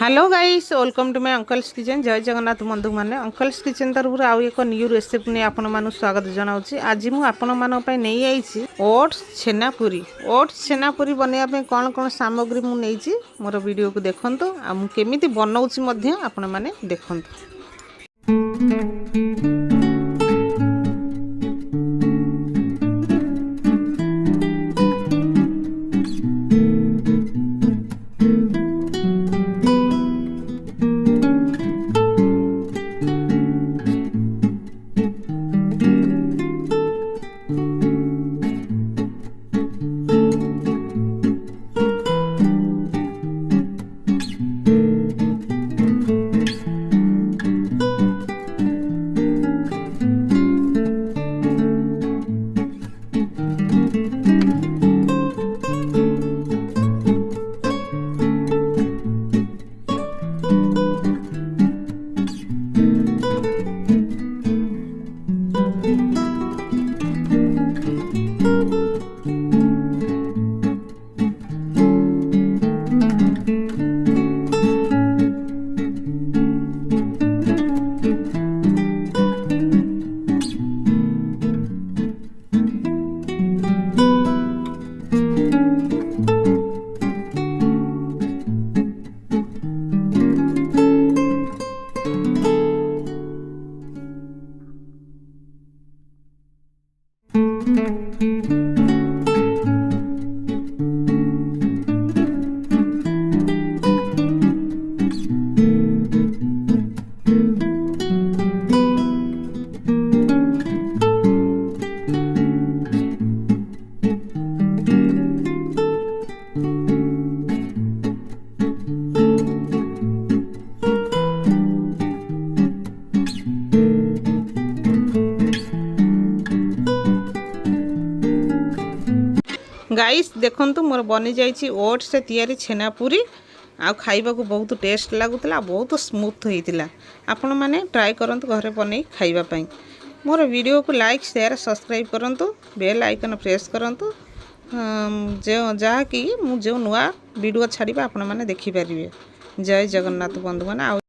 Hello guys, welcome to my uncle's kitchen. जय जगन्नाथ बंधु मैंने अंकल्स किचन तरफ आउ एक न्यू रेसिपी नहीं आपण मानु स्वागत जनाऊँगी। आज मुझे आपण मानक नहीं आई ओट्स छेनापुरी। ओट्स छेनापुरी बनवाई कौन कौन सामग्री मुझे मोर वीडियो को देखूँ आ केमी बनाऊँगी आपण मैंने देखूँ। गाइस देखंतु मोर बनी जाइए ओट्स से तैयारी छेनापुरी आ खाइबा को बहुत टेस्ट लगुला, बहुत स्मूथ होता। आपण मैंने ट्राए करंतु घरे बनै खाइबा पई। मोर वीडियो को लाइक शेयर सब्सक्राइब करंतु, बेल आइकन प्रेस करंतु जहाँ कि मु जो नुआ वीडियो छाड़िबा आपण मैंने देखि पारिबे। जय जगन्नाथ बंधु माने।